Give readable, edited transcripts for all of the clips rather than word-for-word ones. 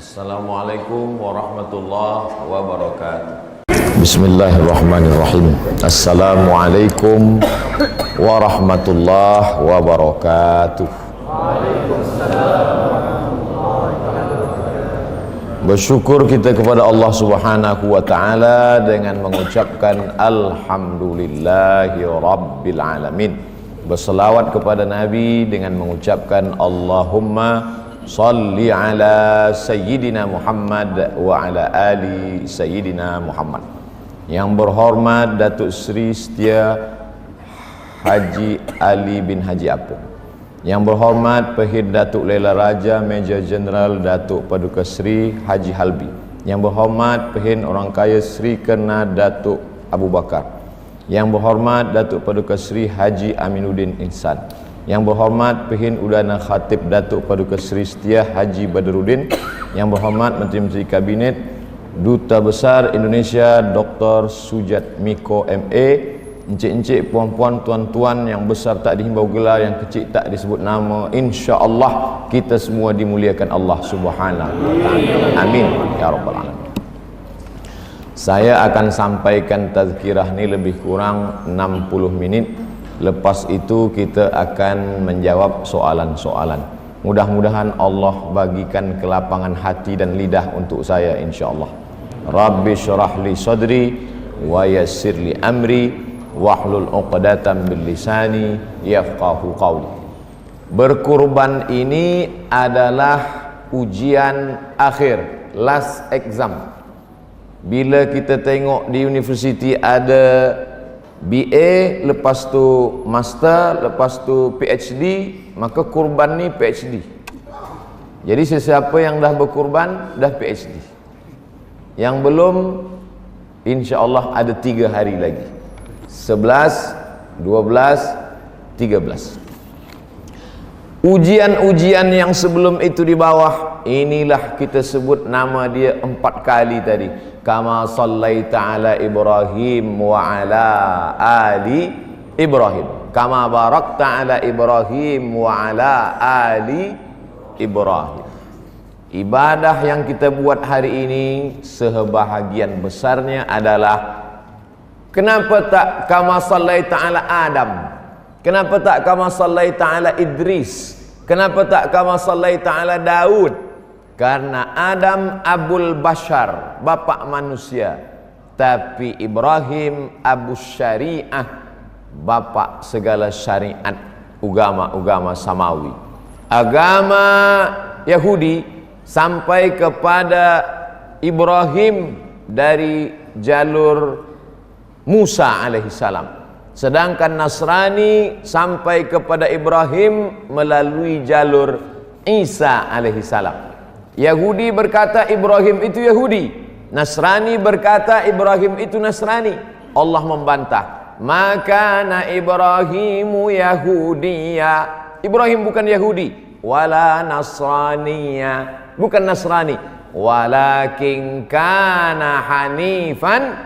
Assalamualaikum warahmatullahi wabarakatuh. Bismillahirrahmanirrahim. Assalamualaikum warahmatullahi wabarakatuh. Bersyukur kita kepada Allah Subhanahu wa taala dengan mengucapkan alhamdulillahi rabbil alamin. Berselawat kepada Nabi dengan mengucapkan Allahumma salli ala Sayyidina Muhammad wa ala ali Sayyidina Muhammad. Yang berhormat Datuk Seri Setia Haji Ali bin Haji Apung. Yang berhormat Pahit Datuk Lela Raja Major Jeneral Datuk Paduka Seri Haji Halbi. Yang berhormat Pahit Orang Kaya Seri Kena Datuk Abu Bakar. Yang berhormat Datuk Paduka Seri Haji Aminuddin Insan. Yang berhormat Pahit Udana Khatib Datuk Paduka Seri Setia Haji Badruddin. Yang berhormat Menteri-Menteri Kabinet, Duta Besar Indonesia Dr. Sujat Miko MA, encik-encik, puan-puan, tuan-tuan yang besar tak dihimbau gelar, yang kecil tak disebut nama, insya-Allah kita semua dimuliakan Allah Subhanahu wa taala. Amin ya rabbal alamin. Saya akan sampaikan tazkirah ni lebih kurang 60 minit. Lepas itu kita akan menjawab soalan-soalan. Mudah-mudahan Allah bagikan kelapangan hati dan lidah untuk saya, insya-Allah. Rabbi syrah li sadri wa yassir li amri wahlul 'uqdatam bil lisani yafqahu qawli. Berkurban ini adalah ujian akhir, last exam. Bila kita tengok di universiti ada BA, lepas tu master, lepas tu PhD, maka kurban ni PhD. Jadi sesiapa yang dah berkurban dah PhD. Yang belum, insya-Allah ada 3 hari lagi. 11, 12, 13. Ujian-ujian yang sebelum itu di bawah, inilah kita sebut nama dia 4 kali tadi. Kama sallaita ala Ibrahim wa ala ali Ibrahim. Kama barakta ala Ibrahim wa ala ali Ibrahim. Ibadah yang kita buat hari ini sebahagian besarnya adalah, kenapa tak kama sallaita ala Adam? Kenapa tak kama sallaita ala Idris? Kenapa tak kama sallaita ala Daud? Karena Adam Abul Bashar, bapak manusia, tapi Ibrahim Abu Syariah, bapak segala syariat agama samawi. Agama Yahudi sampai kepada Ibrahim dari jalur Musa alaihissalam, sedangkan Nasrani sampai kepada Ibrahim melalui jalur Isa alaihissalam. Yahudi berkata Ibrahim itu Yahudi, Nasrani berkata Ibrahim itu Nasrani. Allah membantah, maka na Ibrahimu Yahudiya. Ibrahim bukan Yahudi, wala Nasraniya, bukan Nasrani, walakin kana hanifan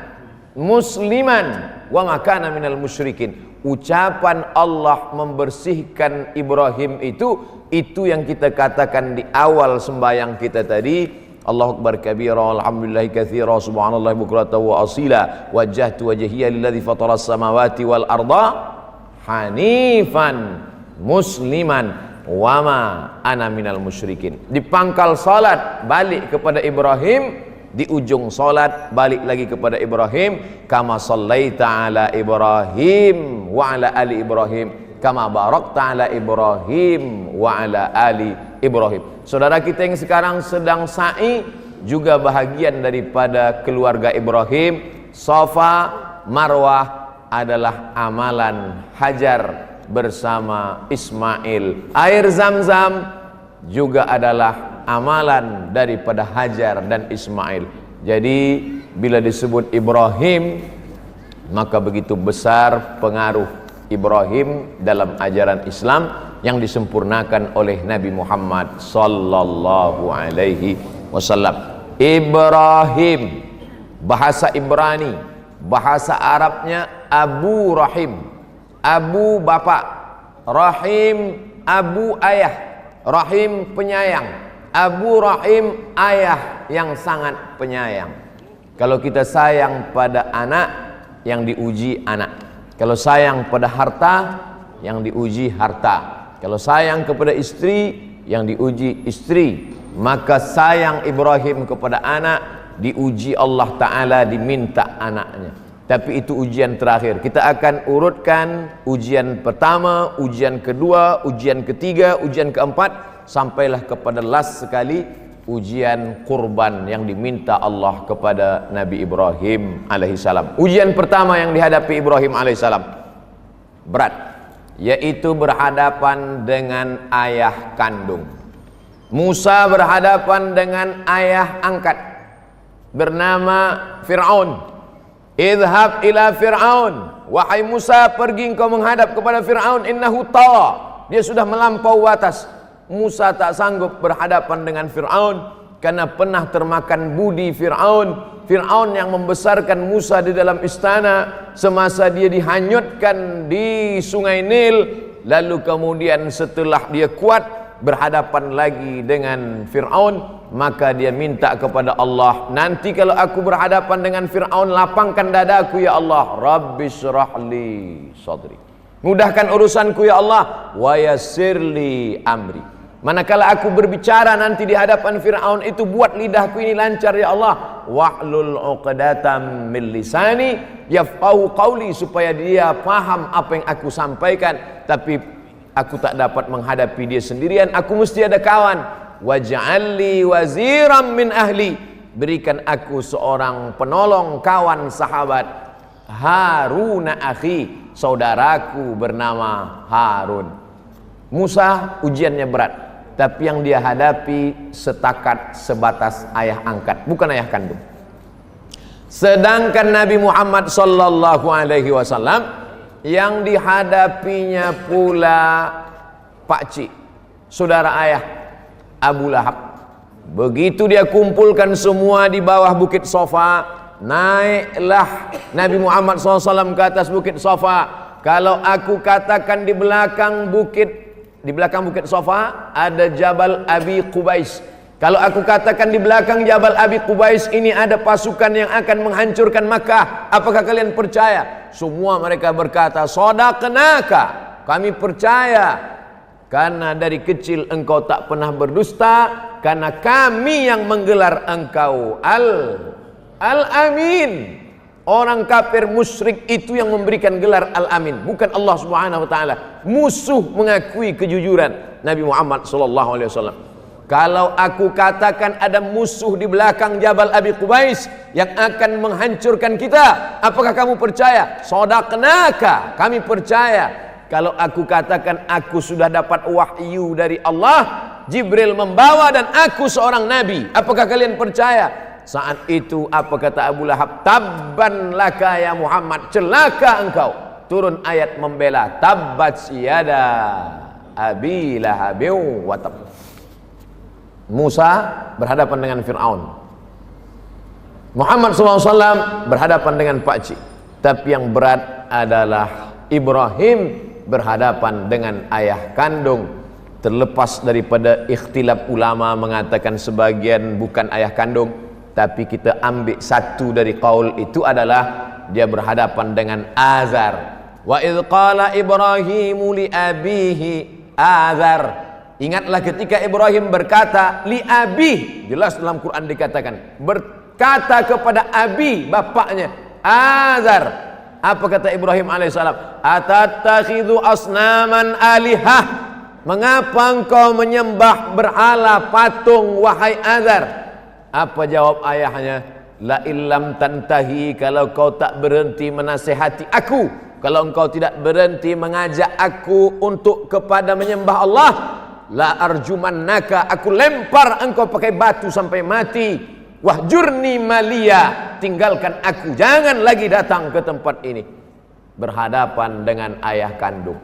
musliman wa ma kana minal musyrikin. Ucapan Allah membersihkan Ibrahim itu yang kita katakan di awal sembahyang kita tadi. Allahu akbar kabira, alhamdulillahi katsira, subhanallahi bukratan wa asila, wajjahtu wajhiya lilladzi fatara as-samawati wal arda hanifan musliman wa ma ana minal musyrikin. Di pangkal salat balik kepada Ibrahim, di ujung salat balik lagi kepada Ibrahim. Kama sallaita ala Ibrahim wa ala ali Ibrahim, kama barakta ala Ibrahim wa ala ali Ibrahim. Saudara kita yang sekarang sedang sa'i juga bahagian daripada keluarga Ibrahim. Safa, Marwah adalah amalan Hajar bersama Ismail. Air Zam-Zam juga adalah amalan daripada Hajar dan Ismail. Jadi bila disebut Ibrahim, maka begitu besar pengaruh Ibrahim dalam ajaran Islam yang disempurnakan oleh Nabi Muhammad sallallahu alaihi wasallam. Ibrahim, bahasa Ibrani, bahasa Arabnya Abu Rahim. Abu bapak, Rahim Abu ayah, Rahim penyayang. Abu Rahim, ayah yang sangat penyayang. Kalau kita sayang pada anak, yang diuji anak. Kalau sayang pada harta, yang diuji harta. Kalau sayang kepada istri, yang diuji istri. Maka sayang Ibrahim kepada anak, diuji Allah Ta'ala, diminta anaknya. Tapi itu ujian terakhir. Kita akan urutkan ujian pertama, ujian kedua, ujian ketiga, ujian keempat, sampailah kepada last sekali, ujian kurban yang diminta Allah kepada Nabi Ibrahim alaihissalam. Ujian pertama yang dihadapi Ibrahim alaihissalam berat, yaitu berhadapan dengan ayah kandung. Musa berhadapan dengan ayah angkat bernama Fir'aun. Idhab ila Fir'aun, wahai Musa, pergi engkau menghadap kepada Fir'aun, innahu tagha, dia sudah melampau batas. Musa tak sanggup berhadapan dengan Fir'aun karena pernah termakan budi Fir'aun. Fir'aun yang membesarkan Musa di dalam istana semasa dia dihanyutkan di sungai Nil, lalu kemudian setelah dia kuat berhadapan lagi dengan Fir'aun, maka dia minta kepada Allah, nanti kalau aku berhadapan dengan Fir'aun, lapangkan dadaku ya Allah. Rabbi syrahli sadri, mudahkan urusanku ya Allah. Wa yassirli amri, manakala aku berbicara nanti di hadapan Fir'aun itu, buat lidahku ini lancar ya Allah. Wahlul uqdatam min lisani yafqahu qawli, supaya dia paham apa yang aku sampaikan. Tapi aku tak dapat menghadapi dia sendirian, aku mesti ada kawan. Waj'alli waziran min ahli, berikan aku seorang penolong, kawan, sahabat. Harun akhi, saudaraku bernama Harun. Musa ujiannya berat, tapi yang dia hadapi setakat sebatas ayah angkat, bukan ayah kandung. Sedangkan Nabi Muhammad sallallahu alaihi wasallam yang dihadapinya pula pakcik, saudara ayah, Abu Lahab. Begitu dia kumpulkan semua di bawah bukit Safa, naiklah Nabi Muhammad SAW ke atas bukit Safa. Kalau aku katakan di belakang bukit Safa ada Jabal Abi Qubais. Kalau aku katakan di belakang Jabal Abi Qubais ini ada pasukan yang akan menghancurkan Makkah, apakah kalian percaya? Semua mereka berkata, shadaqnaka, kami percaya. Karena dari kecil engkau tak pernah berdusta, karena kami yang menggelar engkau Al-Amin. Orang kafir musyrik itu yang memberikan gelar Al-Amin, bukan Allah Subhanahu wa taala. Musuh mengakui kejujuran Nabi Muhammad sallallahu alaihi wasallam. Kalau aku katakan ada musuh di belakang Jabal Abi Qubais yang akan menghancurkan kita, apakah kamu percaya? Shadaqnaka, kami percaya. Kalau aku katakan aku sudah dapat wahyu dari Allah, Jibril membawa dan aku seorang nabi, apakah kalian percaya? Saat itu apa kata Abu Lahab? Tabban laka ya Muhammad, celaka engkau. Turun ayat membela, tabbat yada abi lahabin wa tab. Musa berhadapan dengan Fir'aun, Muhammad SAW berhadapan dengan pakcik. Tapi yang berat adalah Ibrahim berhadapan dengan ayah kandung. Terlepas daripada ikhtilaf ulama mengatakan sebagian bukan ayah kandung, tapi kita ambil satu dari qaul itu adalah dia berhadapan dengan Azar. Wa idh qala Ibrahimu li abihi Azar, ingatlah ketika Ibrahim berkata li abi, jelas dalam Quran dikatakan berkata kepada abi, bapaknya Azar. Apa kata Ibrahim alaihissalam? Atattakhidhu asnaman alihah, mengapa engkau menyembah berhala patung wahai Azar? Apa jawab ayahnya? La illam tantahi, kalau kau tak berhenti menasihati aku, kalau engkau tidak berhenti mengajak aku untuk kepada menyembah Allah, la arjumannaka, aku lempar engkau pakai batu sampai mati. Wahjurni malia, tinggalkan aku, jangan lagi datang ke tempat ini. Berhadapan dengan ayah kandung.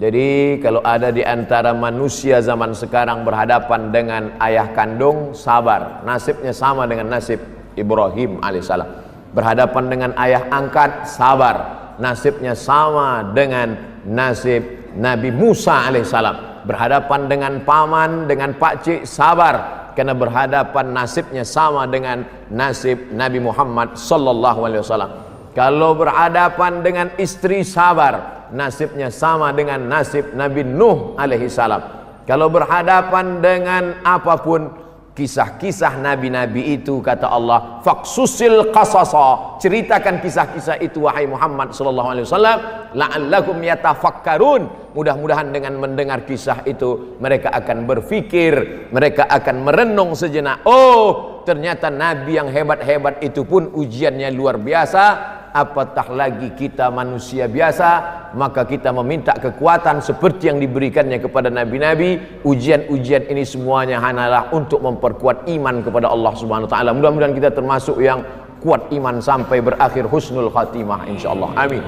Jadi kalau ada di antara manusia zaman sekarang berhadapan dengan ayah kandung, sabar, nasibnya sama dengan nasib Ibrahim alaihissalam. Berhadapan dengan ayah angkat, sabar, nasibnya sama dengan nasib Nabi Musa alaihissalam. Berhadapan dengan paman, dengan pakcik, sabar, karena berhadapan nasibnya sama dengan nasib Nabi Muhammad sallallahu alaihi wasallam. Kalau berhadapan dengan istri, sabar, nasibnya sama dengan nasib Nabi Nuh alaihi salam. Kalau berhadapan dengan apapun, kisah-kisah nabi-nabi itu, kata Allah, faqsusil qasasa, ceritakan kisah-kisah itu wahai Muhammad sallallahu alaihi wasallam, la'allakum yatafakkarun, mudah-mudahan dengan mendengar kisah itu mereka akan berfikir, mereka akan merenung sejenak. Oh, ternyata nabi yang hebat-hebat itu pun ujiannya luar biasa, apatah lagi kita manusia biasa. Maka kita meminta kekuatan seperti yang diberikannya kepada nabi-nabi. Ujian-ujian ini semuanya hanyalah untuk memperkuat iman kepada Allah Subhanahu wa taala. Mudah-mudahan kita termasuk yang kuat iman sampai berakhir husnul khatimah insyaallah. Amin.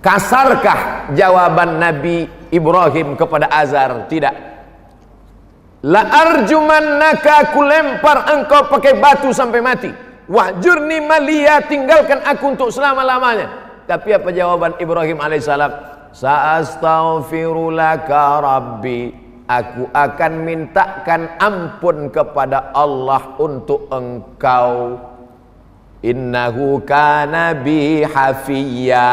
Kasarkah jawaban Nabi Ibrahim kepada Azar? Tidak. La arjumannaka, aku lempar engkau pakai batu sampai mati. Wahjurni maliya, tinggalkan aku untuk selama-lamanya. Tapi apa jawaban Ibrahim alaihissalam? Sa'astaghfiru laka rabbi, aku akan mintakan ampun kepada Allah untuk engkau. Innahu kana bi hafiyya,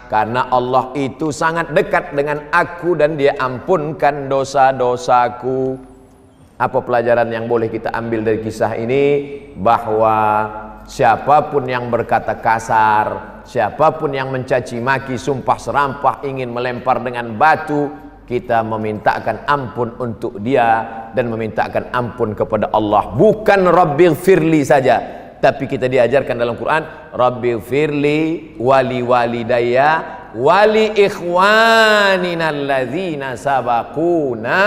karena Allah itu sangat dekat dengan aku dan dia ampunkan dosa-dosaku. Apa pelajaran yang boleh kita ambil dari kisah ini? Bahwa siapapun yang berkata kasar, siapapun yang mencaci maki, sumpah serampah, ingin melempar dengan batu, kita memintakan ampun untuk dia dan memintakan ampun kepada Allah. Bukan Rabbighfirli saja, tapi kita diajarkan dalam Quran, Rabbighfirli wali walidayya wali ikhwanina alladzina sabaquna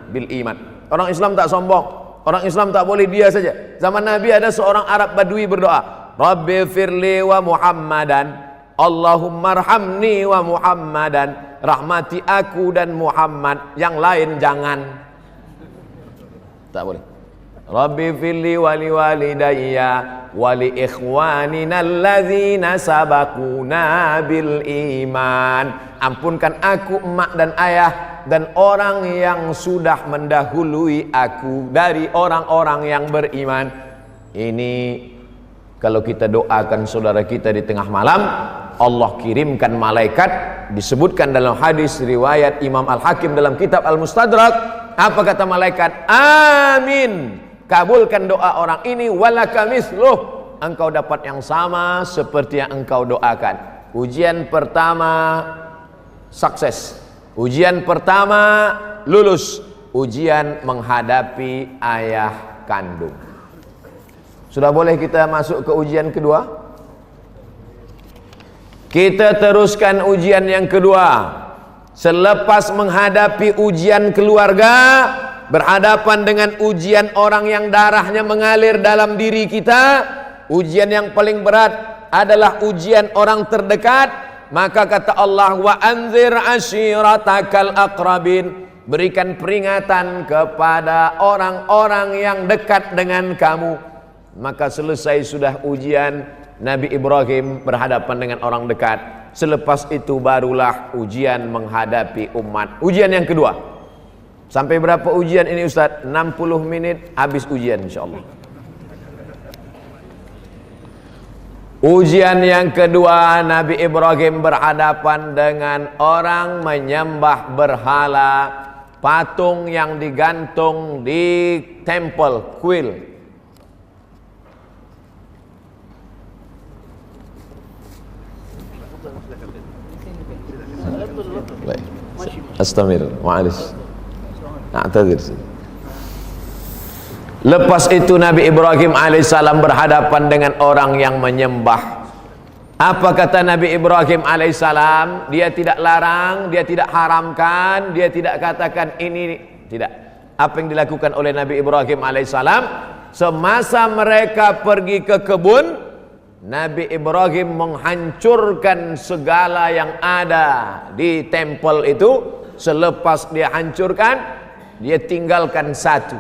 bil iman. Orang Islam tak sombong, orang Islam tak boleh dia saja. Zaman Nabi ada seorang Arab Badui berdoa, Rabbi firli wa Muhammadan, Allahumma arhamni wa Muhammadan, rahmati aku dan Muhammad, yang lain jangan. Tak boleh. Rabbi firli wali walidayya wali ikhwanina alladzina sabaquna bil iman. Ampunkan aku, emak dan ayah, dan orang yang sudah mendahului aku dari orang-orang yang beriman. Ini kalau kita doakan saudara kita di tengah malam, Allah kirimkan malaikat. Disebutkan dalam hadis riwayat Imam Al-Hakim dalam kitab Al-Mustadrak, apa kata malaikat? Amin, kabulkan doa orang ini, walaka misluh, engkau dapat yang sama seperti yang engkau doakan. Ujian pertama sukses, ujian pertama lulus, ujian menghadapi ayah kandung. Sudah boleh kita masuk ke ujian kedua? Kita teruskan ujian yang kedua. Selepas menghadapi ujian keluarga, berhadapan dengan ujian orang yang darahnya mengalir dalam diri kita, ujian yang paling berat adalah ujian orang terdekat. Maka kata Allah, wa anzir ashiratakal aqrabin, berikan peringatan kepada orang-orang yang dekat dengan kamu. Maka selesai sudah ujian, Nabi Ibrahim berhadapan dengan orang dekat. Selepas itu barulah ujian menghadapi umat. Ujian yang kedua. Sampai berapa ujian ini Ustaz? 60 menit habis ujian insyaallah. Ujian yang kedua, Nabi Ibrahim berhadapan dengan orang menyembah berhala, patung yang digantung di temple, kuil. Astamir, ma'alis. A'tadzir. Lepas itu Nabi Ibrahim alaihissalam berhadapan dengan orang yang menyembah. Apa kata Nabi Ibrahim alaihissalam? Dia tidak larang, dia tidak haramkan, dia tidak katakan ini, tidak. Apa yang dilakukan oleh Nabi Ibrahim alaihissalam? Semasa mereka pergi ke kebun, Nabi Ibrahim menghancurkan segala yang ada di tempel itu. Selepas dia hancurkan, dia tinggalkan satu.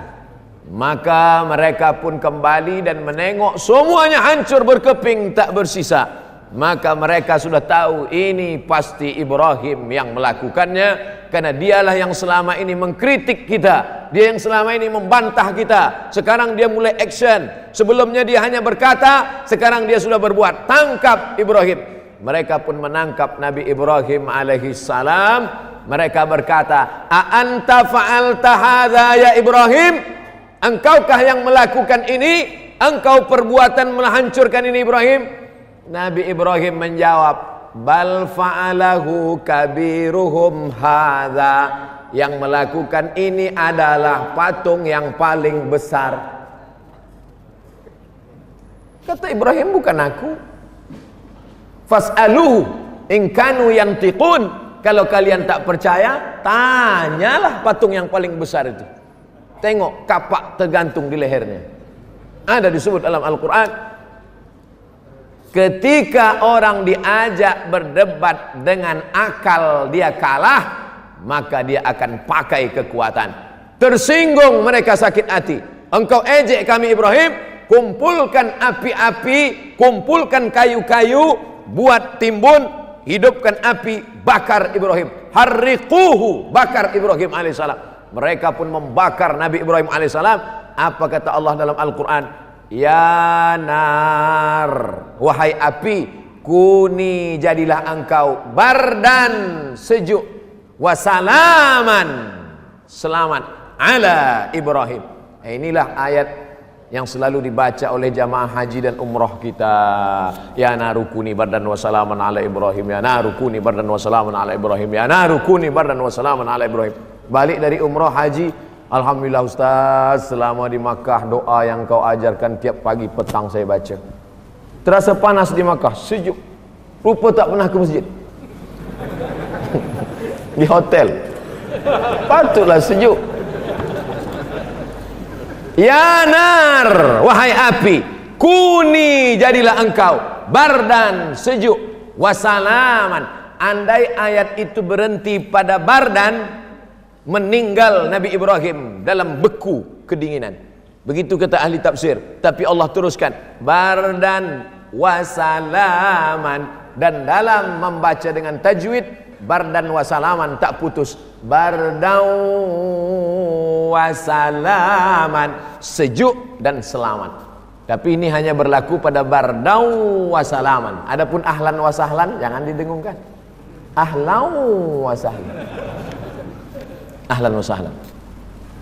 Maka mereka pun kembali dan menengok, semuanya hancur berkeping, tak bersisa. Maka mereka sudah tahu ini pasti Ibrahim yang melakukannya. karena dialah yang selama ini mengkritik kita, dia yang selama ini membantah kita. Sekarang dia mulai action. Sebelumnya dia hanya berkata, sekarang dia sudah berbuat. Tangkap Ibrahim. Mereka pun menangkap Nabi Ibrahim alaihi salam. Mereka berkata, "A anta fa'alta hadza ya Ibrahim? Engkaukah yang melakukan ini? Engkau perbuatan menghancurkan ini Ibrahim?" Nabi Ibrahim menjawab, "Bal fa'alahu kabiruhum hadza." Yang melakukan ini adalah patung yang paling besar. Kata Ibrahim, bukan aku. Fas'aluhu in kanu yantiqun. Kalau kalian tak percaya, tanyalah patung yang paling besar itu. Tengok kapak tergantung di lehernya. Ada disebut dalam Al-Quran. Ketika orang diajak berdebat dengan akal dia kalah, maka dia akan pakai kekuatan. Tersinggung mereka sakit hati. Engkau ejek kami Ibrahim, kumpulkan api-api, kumpulkan kayu-kayu, buat timbun, hidupkan api, bakar Ibrahim. Harriquhu, bakar Ibrahim alaihissalam. Mereka pun membakar Nabi Ibrahim alaihissalam. Apa kata Allah dalam Al-Quran? Ya nar, wahai api, kuni jadilah engkau bardan, sejuk, wasalaman, selamat, ala Ibrahim. Inilah ayat yang selalu dibaca oleh jamaah haji dan umrah kita. Ya narukuni bardan wa salaman ala Ibrahim. Ya narukuni bardan wa salaman ala Ibrahim. Ya narukuni bardan wa salaman ala Ibrahim. Balik dari umrah haji, alhamdulillah Ustaz, selama di Makkah doa yang kau ajarkan tiap pagi petang saya baca. Terasa panas di Makkah, sejuk. Rupa tak pernah ke masjid. Di hotel. Patutlah sejuk. Ya nar, wahai api, kuni jadilah engkau bardan, sejuk, wasalaman. Andai ayat itu berhenti pada bardan, meninggal Nabi Ibrahim dalam beku kedinginan. Begitu kata ahli tafsir. Tapi Allah teruskan bardan wasalaman. Dan dalam membaca dengan tajwid, bardan wasalaman tak putus. Bardau wasalaman, sejuk dan selamat. Tapi ini hanya berlaku pada bardau wasalaman. Adapun ahlan wasahlan jangan didengungkan. Ahlau wasahlan. Ahlan wasahlan.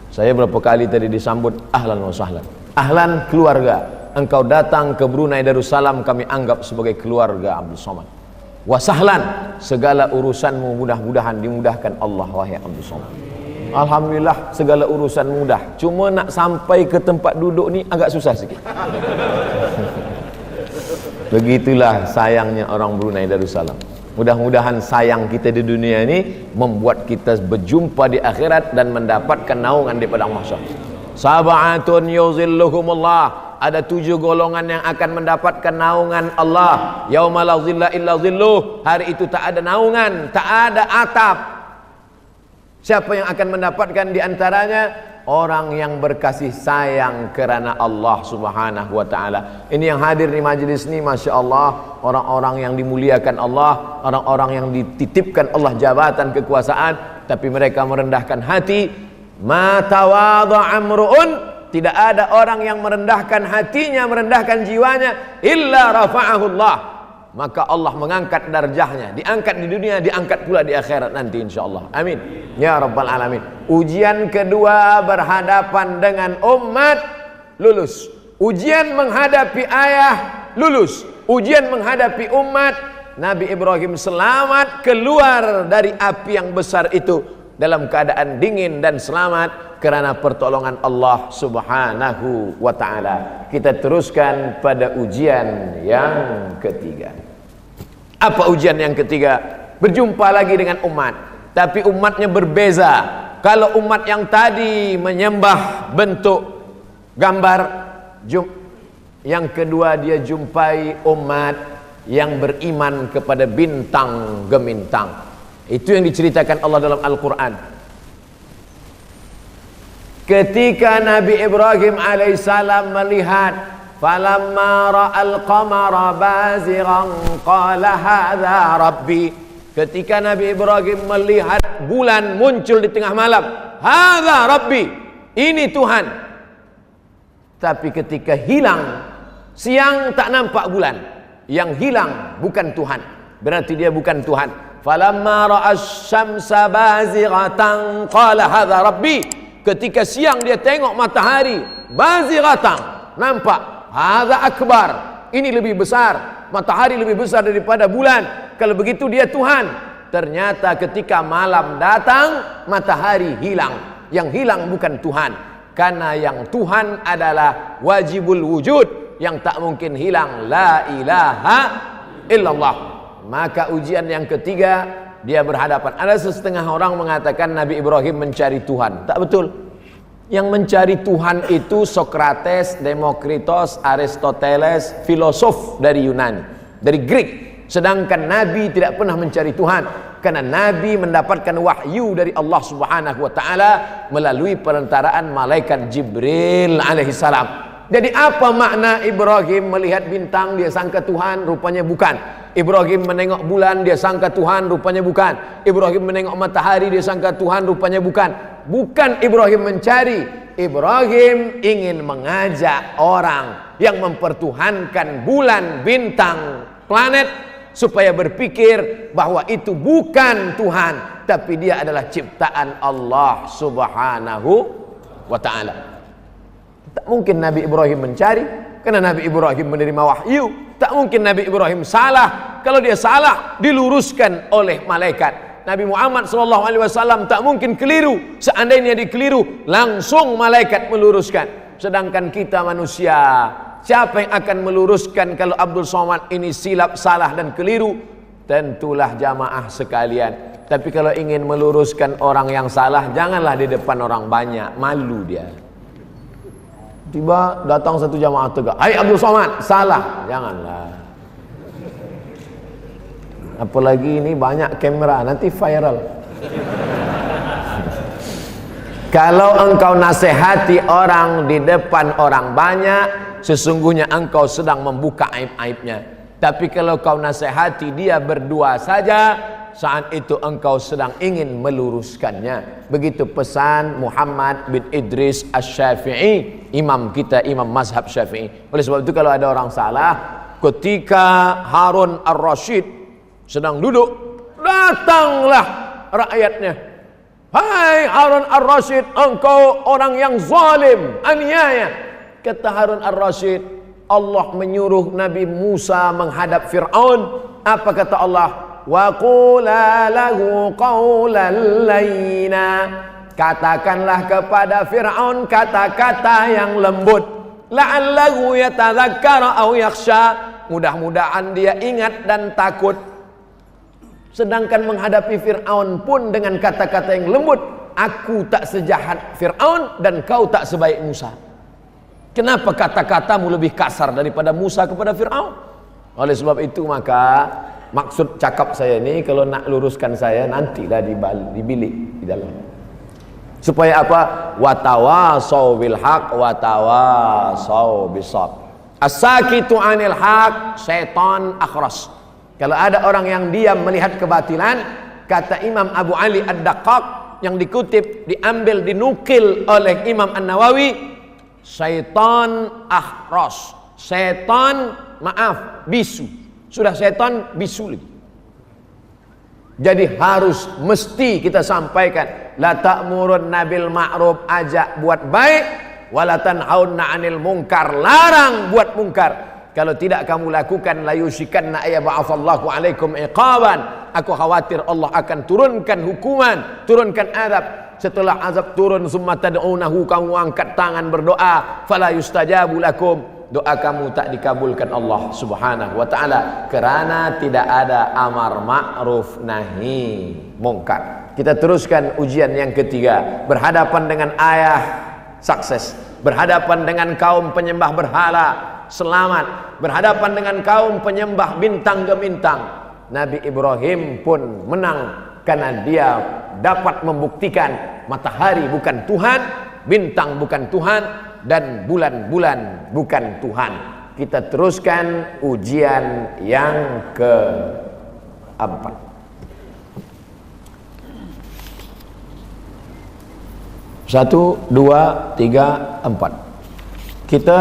Saya berapa kali tadi disambut ahlan wasahlan. Ahlan keluarga. Engkau datang ke Brunei Darussalam, kami anggap sebagai keluarga Abdul Somad. Wasahlan, segala urusanmu mudah-mudahan dimudahkan Allah wahai Abdul Somad. Alhamdulillah segala urusan mudah. Cuma nak sampai ke tempat duduk ni agak susah sikit. Begitulah sayangnya orang Brunei Darussalam. Mudah-mudahan sayang kita di dunia ini membuat kita berjumpa di akhirat dan mendapatkan naungan di padang mahsyar. Sab'atun yuzilluhumullah. Ada 7 golongan yang akan mendapatkan naungan Allah. Yauma la zilla illa zilluh. Hari itu tak ada naungan, tak ada atap. Siapa yang akan mendapatkan di antaranya? Orang yang berkasih sayang kerana Allah subhanahu wa ta'ala. Ini yang hadir di majlis ini, Masya Allah, orang-orang yang dimuliakan Allah, orang-orang yang dititipkan Allah jabatan kekuasaan, tapi mereka merendahkan hati. Ma tawadha amru'un, tidak ada orang yang merendahkan hatinya, merendahkan jiwanya, illa rafa'ahullah. Maka Allah mengangkat darjahnya, diangkat di dunia, diangkat pula di akhirat nanti insyaallah. Amin ya rabbal alamin. Ujian kedua berhadapan dengan umat, lulus. Ujian menghadapi ayah, lulus. Ujian menghadapi umat, Nabi Ibrahim selamat keluar dari api yang besar itu dalam keadaan dingin dan selamat kerana pertolongan Allah subhanahu wa ta'ala. Kita teruskan pada ujian yang ketiga. Apa ujian yang ketiga? Berjumpa lagi dengan umat, tapi umatnya berbeza. Kalau umat yang tadi menyembah bentuk gambar, yang kedua dia jumpai umat yang beriman kepada bintang gemintang. Itu yang diceritakan Allah dalam Al-Quran. Ketika Nabi Ibrahim alaihissalam melihat, falamma ra'al qamara baziran qala hadza rabbi, Ketika Nabi Ibrahim melihat bulan muncul di tengah malam, hadza Rabbi, ini Tuhan. Tapi ketika hilang, siang tak nampak bulan, yang hilang bukan Tuhan, berarti dia bukan Tuhan. Falamma ra'as syamsa bazighatan qala hadza Rabbi. Ketika siang dia tengok matahari bazighatan, nampak hadza akbar, ini lebih besar, matahari lebih besar daripada bulan. Kalau begitu dia Tuhan. Ternyata ketika malam datang, matahari hilang. Yang hilang bukan Tuhan, karena yang Tuhan adalah wajibul wujud, yang tak mungkin hilang, la ilaha illallah. Maka ujian yang ketiga, dia berhadapan. Ada setengah orang mengatakan Nabi Ibrahim mencari Tuhan. Tak betul. Yang mencari Tuhan itu Sokrates, Demokritos, Aristoteles, filosof dari Yunani, dari Greek. Sedangkan Nabi tidak pernah mencari Tuhan, karena Nabi mendapatkan wahyu dari Allah Subhanahu wa taala melalui perantaraan malaikat Jibril alaihissalam. Jadi apa makna Ibrahim melihat bintang dia sangka Tuhan, rupanya bukan. Ibrahim menengok bulan dia sangka Tuhan, rupanya bukan. Ibrahim menengok matahari dia sangka Tuhan, rupanya bukan. Bukan Ibrahim mencari, Ibrahim ingin mengajak orang yang mempertuhankan bulan, bintang, planet, supaya berpikir bahwa itu bukan Tuhan, tapi dia adalah ciptaan Allah Subhanahu wa ta'ala. Tak mungkin Nabi Ibrahim mencari, karena Nabi Ibrahim menerima wahyu. Tak mungkin Nabi Ibrahim salah, kalau dia salah diluruskan oleh malaikat. Nabi Muhammad SAW tak mungkin keliru, seandainya dikeliru langsung malaikat meluruskan. Sedangkan kita manusia, siapa yang akan meluruskan kalau Abdul Somad ini silap, salah dan keliru? Tentulah jamaah sekalian. Tapi kalau ingin meluruskan orang yang salah, janganlah di depan orang banyak, malu dia. Tiba datang satu jamaah tegak, hai Abdul Somad, salah. Janganlah. Apalagi ini banyak kamera, nanti viral. Kalau engkau nasihati orang di depan orang banyak, sesungguhnya engkau sedang membuka aib-aibnya. Tapi kalau kau nasihati dia berdua saja, saat itu engkau sedang ingin meluruskannya. Begitu pesan Muhammad bin Idris Asy-Syafi'i, imam kita, imam mazhab Syafi'i. Oleh sebab itu kalau ada orang salah, ketika Harun Ar-Rasyid sedang duduk, datanglah rakyatnya. Hai Harun Ar-Rasyid, engkau orang yang zalim, aniaya. Kata Harun Ar-Rasyid, Allah menyuruh Nabi Musa menghadap Fir'aun. Apa kata Allah? Wa qula lahu qawlan layyina. Katakanlah kepada Fir'aun kata-kata yang lembut. La'allahu yatadzakkara aw yakhsha. Mudah-mudahan dia ingat dan takut. Sedangkan menghadapi Fir'aun pun dengan kata-kata yang lembut. Aku tak sejahat Fir'aun dan kau tak sebaik Musa. Kenapa kata-katamu lebih kasar daripada Musa kepada Fir'aun? Oleh sebab itu maka maksud cakap saya ini, kalau nak luruskan saya nantilah di bilik di dalam. Supaya apa? Watawasau bil haq watawasau bisab. As-sakitu 'anil haq syaitan akhras. Kalau ada orang yang diam melihat kebatilan, kata Imam Abu Ali Ad-Daqqaq yang dikutip, diambil, dinukil oleh Imam An-Nawawi, syaitan akhras. Syaitan, maaf, bisu. Sudah syaitan bisu lagi. Jadi harus mesti kita sampaikan, la ta'murun nabil ma'ruf, ajak buat baik, wala tanhauna 'anil munkar, larang buat mungkar. Kalau tidak kamu lakukan, la yushikanna ayyab'atsallahu 'alaikum iqaban. Aku khawatir Allah akan turunkan hukuman, turunkan azab. Setelah azab turun, summa tad'unahu, kamu angkat tangan berdoa, fala yustajabu lakum. Doa kamu tak dikabulkan Allah Subhanahu wa ta'ala, kerana tidak ada amar ma'ruf nahi mungkar. Kita teruskan ujian yang ketiga. Berhadapan dengan ayah, sukses. Berhadapan dengan kaum penyembah berhala, selamat. Berhadapan dengan kaum penyembah bintang gemintang, Nabi Ibrahim pun menang, karena dia dapat membuktikan matahari bukan Tuhan, bintang bukan Tuhan, dan bulan-bulan bukan Tuhan. Kita teruskan ujian yang keempat. 1, 2, 3, 4. Kita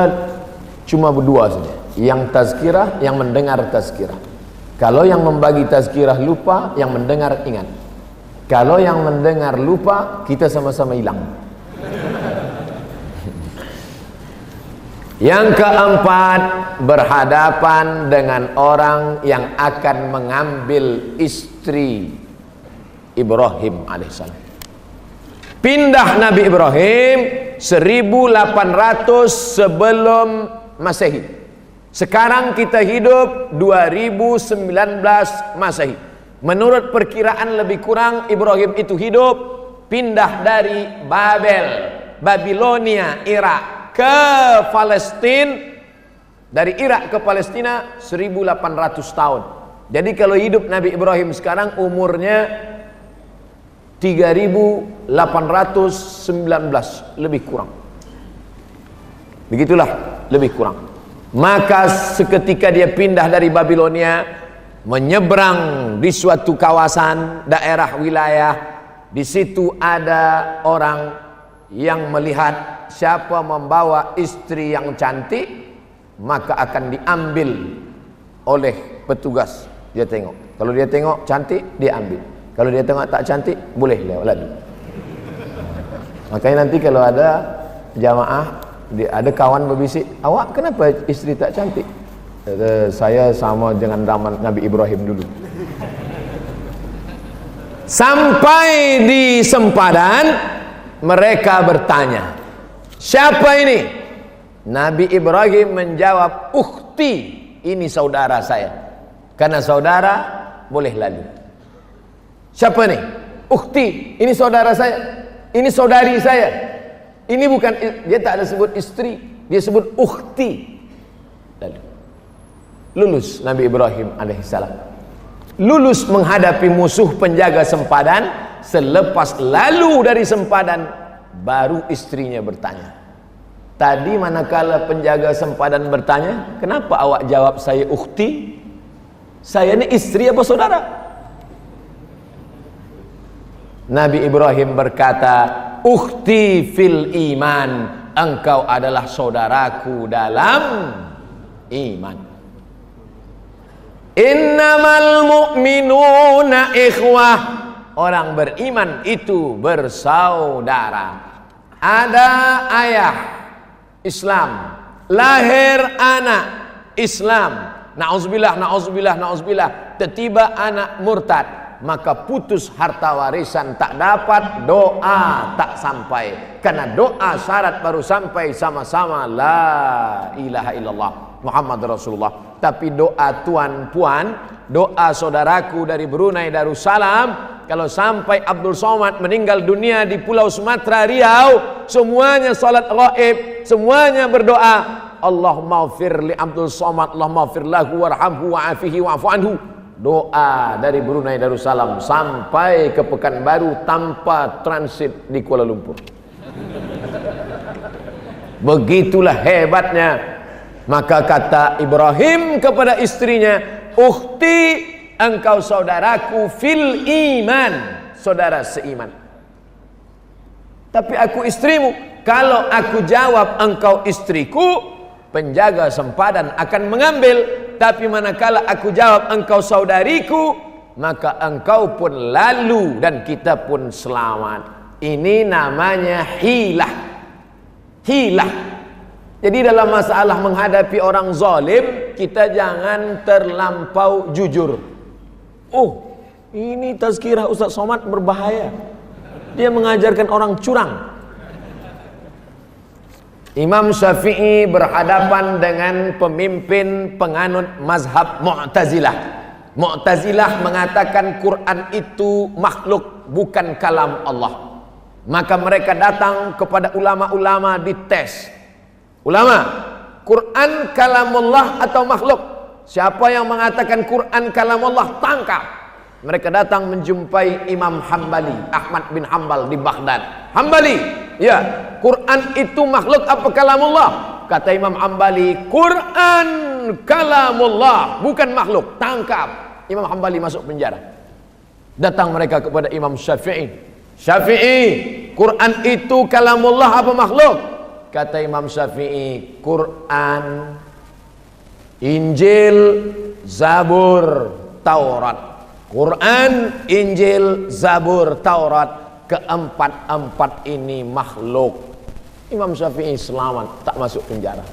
cuma berdua saja, yang tazkirah, yang mendengar tazkirah. Kalau yang membagi tazkirah lupa, yang mendengar ingat. Kalau yang mendengar lupa, kita sama-sama hilang. Yang keempat, berhadapan dengan orang yang akan mengambil istri Ibrahim alaihissalam. Pindah Nabi Ibrahim 1800 sebelum Masehi. Sekarang kita hidup 2019 Masehi. Menurut perkiraan lebih kurang Ibrahim itu hidup pindah dari Babel, Babilonia, Irak ke Palestina. Dari Irak ke Palestina 1800 tahun. Jadi kalau hidup Nabi Ibrahim sekarang umurnya 3819 lebih kurang. Begitulah, lebih kurang. Maka seketika dia pindah dari Babilonia, menyeberang di suatu kawasan daerah wilayah, di situ ada orang yang melihat siapa membawa istri yang cantik, maka akan diambil oleh petugas. Dia tengok, kalau dia tengok cantik, dia ambil. Kalau dia tengok tak cantik, boleh lewat lagi. Makanya nanti kalau ada jamaah, ada kawan berbisik, awak kenapa istri tak cantik? Saya sama dengan zaman Nabi Ibrahim dulu. Sampai di sempadan, mereka bertanya, siapa ini? Nabi Ibrahim menjawab, ukhti, ini saudara saya. Karena saudara boleh lalu. Siapa nih? Ukhti, ini saudara saya, ini saudari saya. Ini bukan, dia tak ada sebut istri, dia sebut ukhti. Lalu lulus Nabi Ibrahim alaihissalam, lulus menghadapi musuh penjaga sempadan. Selepas lalu dari sempadan, baru istrinya bertanya. Tadi manakala penjaga sempadan bertanya, kenapa awak jawab saya ukhti? Saya ini istri apa saudara? Nabi Ibrahim berkata, ukhti fil iman, engkau adalah saudaraku dalam iman. Innamal mu'minuna ikhwah, orang beriman itu bersaudara. Ada ayah Islam, lahir anak Islam, na'udzubillah, na'udzubillah, na'udzubillah, tiba-tiba anak murtad, maka putus harta warisan, tak dapat, doa tak sampai. Karena doa syarat baru sampai sama-sama la ilaha illallah Muhammad Rasulullah. Tapi doa tuan puan, doa saudaraku dari Brunei Darussalam, kalau sampai Abdul Somad meninggal dunia di Pulau Sumatera Riau, semuanya salat ghaib, semuanya berdoa, Allahumma ighfir li Abdul Somad, Allahumma ighfir lahu warhamhu wa'afihi wa'fu anhu. Doa dari Brunei Darussalam sampai ke Pekanbaru tanpa transit di Kuala Lumpur. Begitulah hebatnya. Maka kata Ibrahim kepada istrinya, ukhti, engkau saudaraku fil iman, saudara seiman. Tapi aku istrimu. Kalau aku jawab engkau istriku, penjaga sempadan akan mengambil. Tapi manakala aku jawab engkau saudariku, maka engkau pun lalu dan kita pun selamat. Ini namanya hilah. Hilah. Jadi dalam masalah menghadapi orang zalim, kita jangan terlampau jujur. Oh, ini tazkirah Ustaz Somad berbahaya. Dia mengajarkan orang curang. Imam Syafi'i berhadapan dengan pemimpin penganut mazhab Mu'tazilah. Mu'tazilah mengatakan Quran itu makhluk, bukan kalam Allah. Maka mereka datang kepada ulama-ulama dites. Ulama, Quran kalamullah atau makhluk? Siapa yang mengatakan Quran kalamullah, tangkap. Mereka datang menjumpai Imam Hambali, Ahmad bin Hambal di Baghdad. Hambali, ya, Quran itu makhluk apa kalamullah? Kata Imam Hambali, Quran kalamullah, bukan makhluk. Tangkap. Imam Hambali masuk penjara. Datang mereka kepada Imam Syafi'i. Syafi'i, Quran itu kalamullah apa makhluk? Kata Imam Syafi'i, Quran, Injil, Zabur, Taurat. Quran, Injil, Zabur, Taurat, keempat-empat ini makhluk. Imam Syafi'i selamat, tak masuk penjara.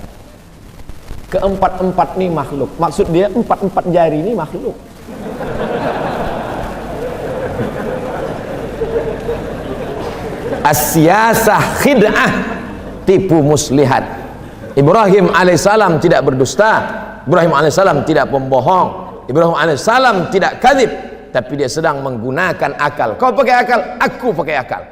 Keempat-empat ini makhluk. Maksud dia empat-empat jari ini makhluk. As-siyasah khid'ah, tipu muslihat. Ibrahim alaihissalam tidak berdusta, Ibrahim alaihissalam tidak pembohong, Ibrahim alaihissalam tidak kadzib, tapi dia sedang menggunakan akal. Kau pakai akal, aku pakai akal.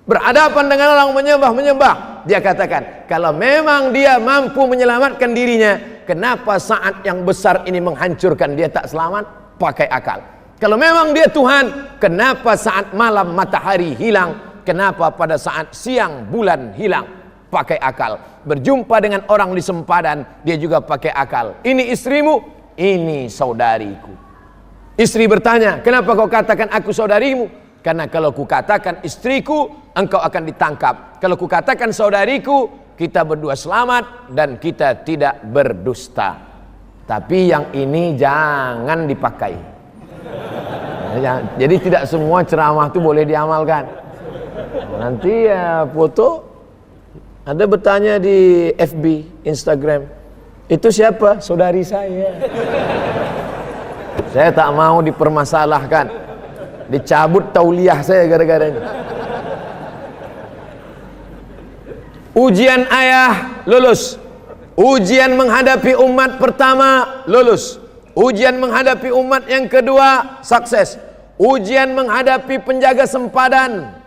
Berhadapan dengan orang menyembah, dia katakan, kalau memang dia mampu menyelamatkan dirinya, kenapa saat yang besar ini menghancurkan dia tak selamat? Pakai akal. Kalau memang dia Tuhan, kenapa saat malam matahari hilang? Kenapa pada saat siang bulan hilang? Pakai akal. Berjumpa dengan orang di sempadan, dia juga pakai akal. Ini istrimu, ini saudariku. Istri bertanya, kenapa kau katakan aku saudarimu? Karena kalau ku katakan istriku, engkau akan ditangkap. Kalau ku katakan saudariku, kita berdua selamat dan kita tidak berdusta. Tapi yang ini jangan dipakai. Jadi tidak semua ceramah itu boleh diamalkan. Nanti ya foto, ada bertanya di FB, Instagram, itu siapa? Saudari saya. Saya tak mau dipermasalahkan, dicabut tauliah saya gara-gara ini. Ujian ayah lulus, ujian menghadapi umat pertama lulus, ujian menghadapi umat yang kedua sukses, ujian menghadapi penjaga sempadan,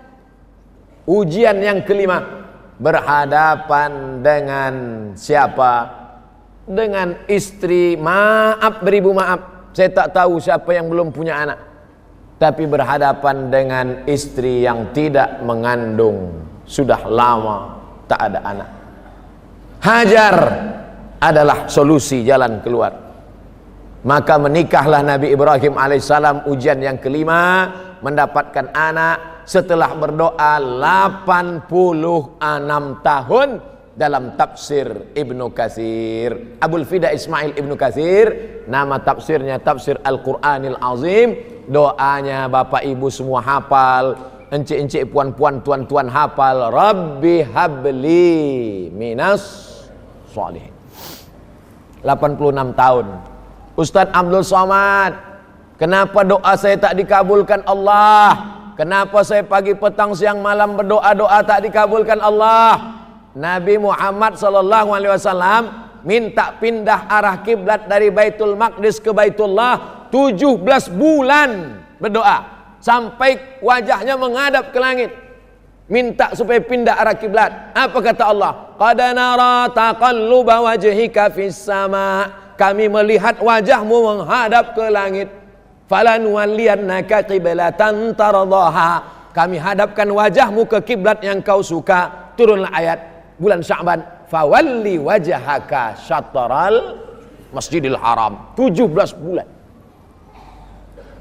ujian yang kelima berhadapan dengan siapa? Dengan istri. Maaf beribu maaf, saya tak tahu siapa yang belum punya anak, tapi berhadapan dengan istri yang tidak mengandung, sudah lama tak ada anak. Hajar adalah solusi jalan keluar. Maka menikahlah Nabi Ibrahim alaihissalam, ujian yang kelima, mendapatkan anak setelah berdoa 86 tahun. Dalam tafsir Ibnu Katsir, Abul Fida Ismail Ibnu Katsir, nama tafsirnya tafsir Al-Quranil Azim. Doanya bapak ibu semua hafal, encik-encik puan-puan tuan-tuan hafal. Rabbi habli minas sholihin. 86 tahun. Ustadz Abdul Somad, kenapa doa saya tak dikabulkan Allah? Kenapa saya pagi petang siang malam berdoa-doa tak dikabulkan Allah? Nabi Muhammad SAW minta pindah arah kiblat dari Baitul Maqdis ke Baitullah 17 bulan berdoa sampai wajahnya menghadap ke langit, minta supaya pindah arah kiblat. Apa kata Allah? Qad nara taqalluba wajhika fis sama, kami melihat wajahmu menghadap ke langit. Falanuwalliyannaka qiblatan tardaha, kami hadapkan wajahmu ke kiblat yang kau suka. Turunlah ayat bulan Sya'ban, fawalli wajhaka syatral Masjidil Haram. 17 bulan.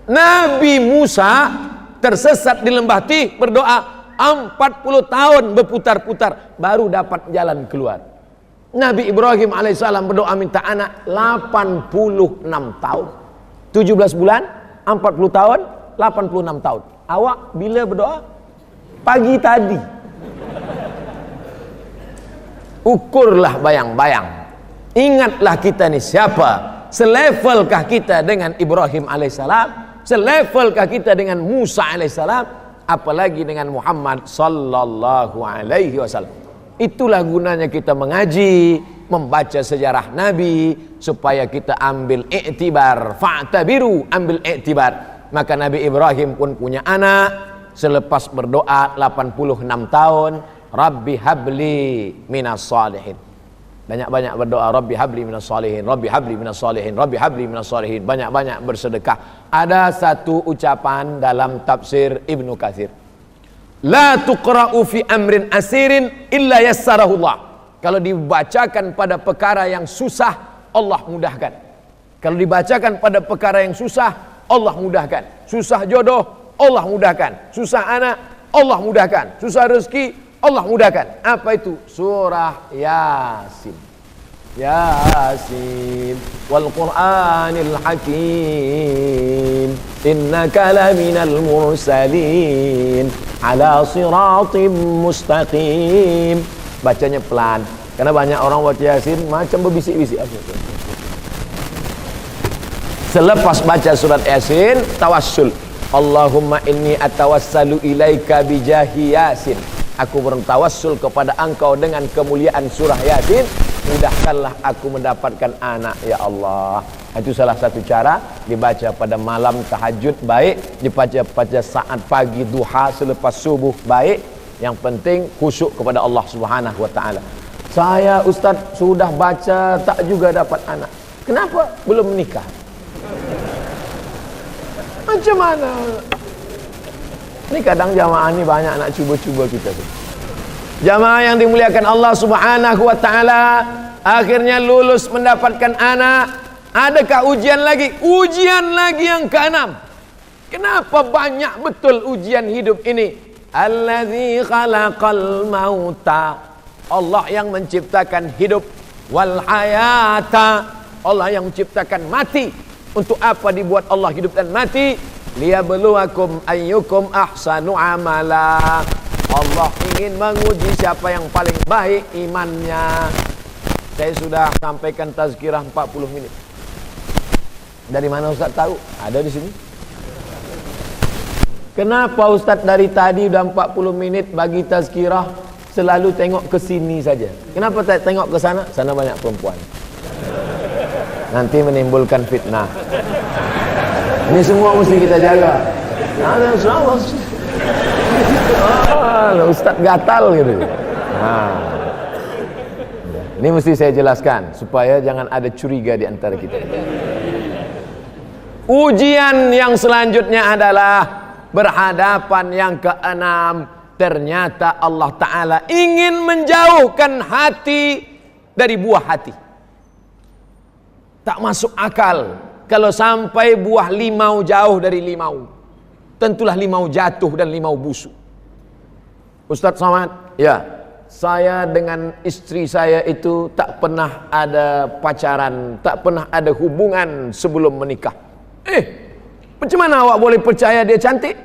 Nabi Musa tersesat di lembah Tih, berdoa 40 tahun berputar-putar baru dapat jalan keluar. Nabi Ibrahim alaihissalam berdoa minta anak 86 tahun. 17 bulan, 40 tahun, 86 tahun. Awak bila berdoa? Pagi tadi. Ukurlah bayang-bayang. Ingatlah kita ni siapa? Selevelkah kita dengan Ibrahim alaihissalam? Selevelkah kita dengan Musa alaihissalam? Apalagi dengan Muhammad sallallahu alaihi wasallam. Itulah gunanya kita mengaji, membaca sejarah Nabi, supaya kita ambil iktibar. Fa'tabiru, ambil iktibar. Maka Nabi Ibrahim pun punya anak selepas berdoa 86 tahun. Rabbi habli minas salihin. Banyak-banyak berdoa, Rabbi habli minas salihin, Rabbi habli minas salihin, Rabbi habli minas salihin. Banyak-banyak bersedekah. Ada satu ucapan dalam tafsir Ibnu Katsir, la tuqra'u fi amrin asirin illa yassarahullah. Kalau dibacakan pada perkara yang susah, Allah mudahkan. Kalau dibacakan pada perkara yang susah, Allah mudahkan. Susah jodoh, Allah mudahkan. Susah anak, Allah mudahkan. Susah rezeki, Allah mudahkan. Apa itu? Surah Yasin. Yasin wal Qur'anil Hakim innaka laminal mursalin ala siratim mustaqim. Bacanya pelan karena banyak orang baca Yasin macam berbisik-bisik. Selepas baca surat Yasin, tawassul. Allahumma inni atawassalu ilaika bijahi Yasin. Aku bertawassul kepada engkau dengan kemuliaan surah Yasin. Mudahkanlah aku mendapatkan anak, ya Allah. Itu salah satu cara dibaca pada malam tahajud, baik. Dibaca pada saat pagi duha selepas subuh, baik. Yang penting khusyuk kepada Allah Subhanahu wa taala. Saya Ustaz sudah baca tak juga dapat anak. Kenapa? Belum menikah. Macam mana? Ini kadang jamaah ini banyak nak cuba-cuba kita tu. Jamaah yang dimuliakan Allah Subhanahu wa taala, akhirnya lulus mendapatkan anak. Adakah ujian lagi? Ujian lagi yang keenam. Kenapa banyak betul ujian hidup ini? Allazi khalaqal mauta. Allah yang menciptakan hidup, wal hayata. Allah yang menciptakan mati. Untuk apa dibuat Allah hidup dan mati? Liyabluwakum ayyukum ahsanu amala. Allah ingin menguji siapa yang paling baik imannya. Saya sudah sampaikan tazkirah 40 menit. Dari mana Ustaz tahu? Ada di sini. Kenapa Ustaz dari tadi udah 40 menit bagi tazkirah selalu tengok ke sini saja? Kenapa tak tengok ke sana? Sana banyak perempuan. Nanti menimbulkan fitnah. Ini semua mesti kita jaga. Ada semua. Ustaz gatal gitu. Nah, ini mesti saya jelaskan supaya jangan ada curiga di antara kita. Ujian yang selanjutnya adalah berhadapan yang keenam. Ternyata Allah Ta'ala ingin menjauhkan hati dari buah hati. Tak masuk akal kalau sampai buah limau jauh dari limau. Tentulah limau jatuh dan limau busuk. Ustaz Somad, ya, saya dengan istri saya itu tak pernah ada pacaran, tak pernah ada hubungan sebelum menikah. Macam mana awak boleh percaya dia cantik?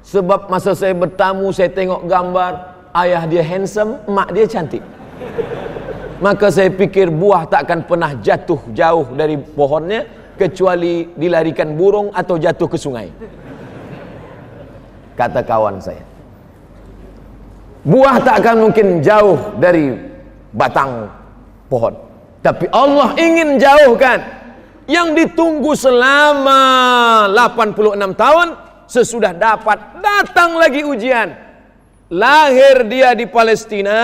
Sebab masa saya bertamu, saya tengok gambar ayah dia handsome, mak dia cantik. Maka saya pikir buah tak akan pernah jatuh jauh dari pohonnya kecuali dilarikan burung atau jatuh ke sungai. Kata kawan saya, buah tak akan mungkin jauh dari batang pohon, tapi Allah ingin jauhkan. Yang ditunggu selama 86 tahun, sesudah dapat, datang lagi ujian. Lahir dia di Palestina,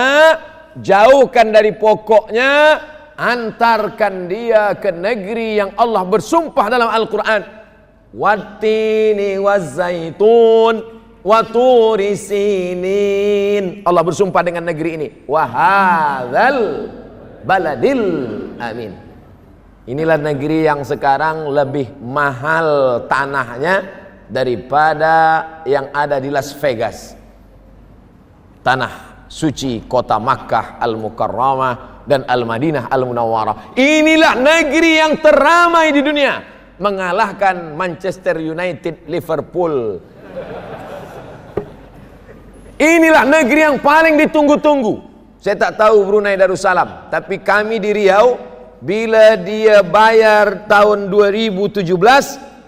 jauhkan dari pokoknya, antarkan dia ke negeri yang Allah bersumpah dalam Al-Quran, wattini wazzaitun waturi sinin. Allah bersumpah dengan negeri ini, wahadzal baladil amin. Inilah negeri yang sekarang lebih mahal tanahnya daripada yang ada di Las Vegas, tanah suci kota Makkah Al-Mukarramah dan Al-Madinah Al-Munawwarah. Inilah negeri yang teramai di dunia, mengalahkan Manchester United, Liverpool. Inilah negeri yang paling ditunggu-tunggu. Saya tak tahu Brunei Darussalam, tapi kami di Riau, bila dia bayar tahun 2017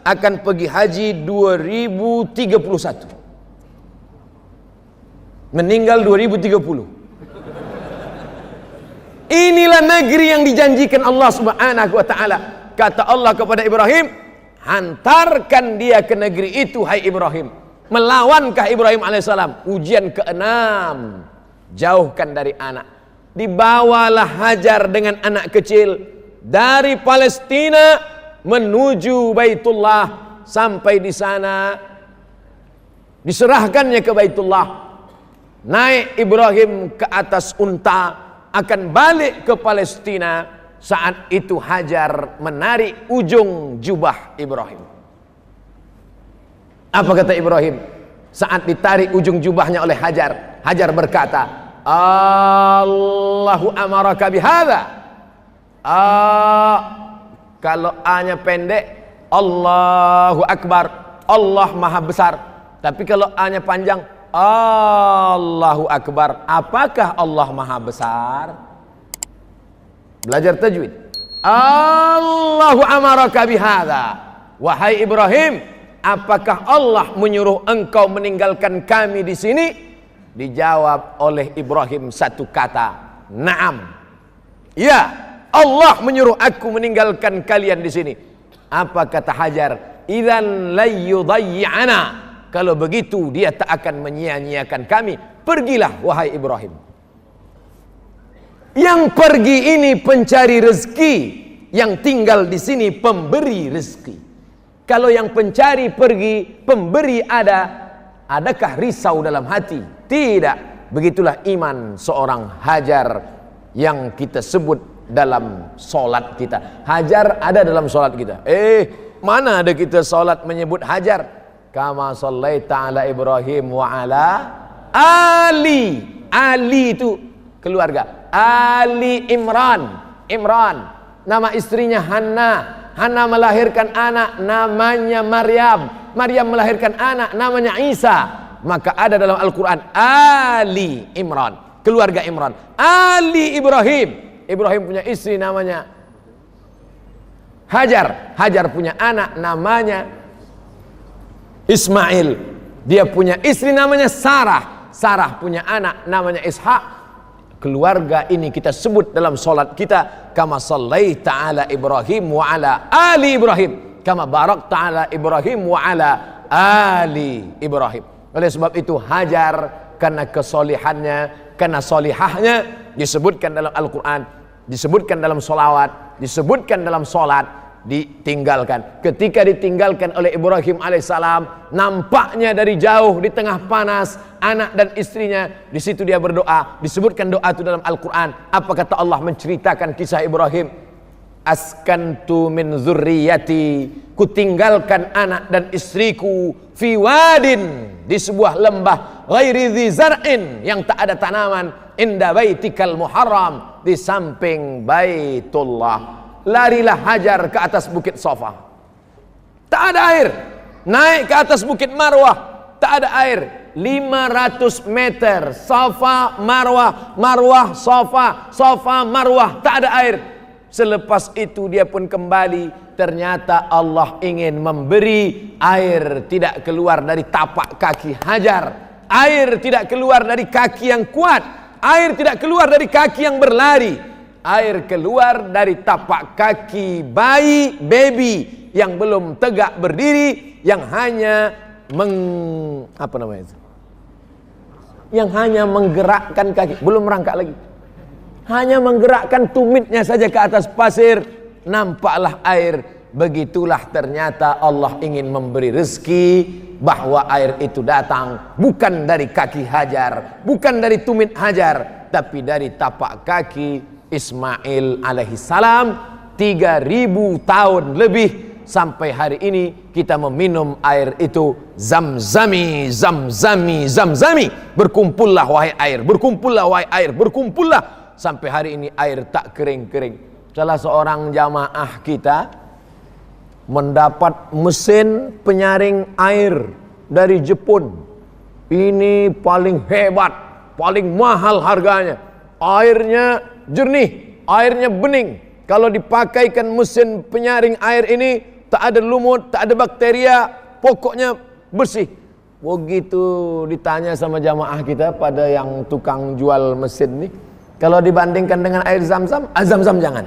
akan pergi haji 2031. Meninggal 2030. Inilah negeri yang dijanjikan Allah Subhanahu wa taala. Kata Allah kepada Ibrahim, hantarkan dia ke negeri itu, hai Ibrahim. Melawankah Ibrahim alaihissalam? Ujian keenam, jauhkan dari anak. Dibawalah Hajar dengan anak kecil dari Palestina menuju Baitullah. Sampai di sana diserahkannya ke Baitullah. Naik Ibrahim ke atas unta, akan balik ke Palestina. Saat itu Hajar menarik ujung jubah Ibrahim. Apa kata Ibrahim? saat ditarik ujung jubahnya oleh Hajar. Hajar berkata, Allahu amaraka bihadza. Kalau A-nya pendek, Allahu Akbar, Allah Maha Besar. Tapi kalau A-nya panjang, Allahu Akbar. Apakah Allah Maha Besar? Belajar tajwid. Allahu amaraka bihadza. Wahai Ibrahim, apakah Allah menyuruh engkau meninggalkan kami di sini? Dijawab oleh Ibrahim satu kata, Naam. Ya, Allah menyuruh aku meninggalkan kalian di sini. Apa kata Hajar? Idzan la yudayyi'ana. Kalau begitu dia tak akan menyia-nyiakan kami. Pergilah wahai Ibrahim. Yang pergi ini pencari rezeki, yang tinggal di sini pemberi rezeki. Kalau yang pencari pergi, pemberi ada, adakah risau dalam hati? Tidak. Begitulah iman seorang Hajar yang kita sebut dalam solat kita. Hajar ada dalam solat kita. Mana ada kita solat menyebut Hajar? Kama shallaita ala Ibrahim wa ala Ali. Ali itu keluarga. Ali Imran. Imran. Nama istrinya Hanna. Hanna melahirkan anak namanya Maryam. Maryam melahirkan anak namanya Isa. Maka ada dalam Al-Quran Ali Imran, keluarga Imran. Ali Ibrahim. Ibrahim punya istri namanya Hajar. Hajar punya anak namanya Ismail. Dia punya istri namanya Sarah. Sarah punya anak namanya Ishak. Keluarga ini kita sebut dalam solat kita, kama shallaita ala Ibrahim wa ala ali Ibrahim, kama barakta ala Ibrahim wa ala ali Ibrahim. Oleh sebab itu Hajar karena kesolihannya, karena solihahnya disebutkan dalam Al-Quran, disebutkan dalam solawat, disebutkan dalam solat, ditinggalkan. Ketika ditinggalkan oleh Ibrahim alaihissalam, nampaknya dari jauh di tengah panas, anak dan istrinya, di situ dia berdoa. Disebutkan doa itu dalam Al-Quran. Apa kata Allah menceritakan kisah Ibrahim? Askantu min zurriyati, kutinggalkan anak dan istriku fi wadin, di sebuah lembah, ghairi dzi zar'in, yang tak ada tanaman, inda baitikal muharram, di samping Baitullah. Larilah Hajar ke atas bukit Safa, tak ada air. Naik ke atas bukit Marwah, tak ada air. 500 meter, Safa Marwah, Marwah Safa, Safa Marwah, tak ada air. Selepas itu dia pun kembali. Ternyata Allah ingin memberi air tidak keluar dari tapak kaki Hajar. Air tidak keluar dari kaki yang kuat. Air tidak keluar dari kaki yang berlari. Air keluar dari tapak kaki baby yang belum tegak berdiri, yang hanya yang hanya menggerakkan kaki, belum merangkak lagi. Hanya menggerakkan tumitnya saja ke atas pasir, nampaklah air. Begitulah ternyata Allah ingin memberi rezeki, bahwa air itu datang bukan dari kaki Hajar, bukan dari tumit Hajar, tapi dari tapak kaki Ismail alaihissalam. 3000 tahun lebih, sampai hari ini kita meminum air itu. Zamzami, zamzami, zamzami. Berkumpullah wahai air, berkumpullah wahai air, berkumpullah. Sampai hari ini air tak kering-kering. Salah seorang jamaah kita mendapat mesin penyaring air dari Jepun. Ini paling hebat, paling mahal harganya. Airnya jernih, airnya bening. Kalau dipakaikan mesin penyaring air ini, tak ada lumut, tak ada bakteria, pokoknya bersih. Begitu ditanya sama jamaah kita pada yang tukang jual mesin ini, kalau dibandingkan dengan air Zam-Zam, Zam-Zam jangan.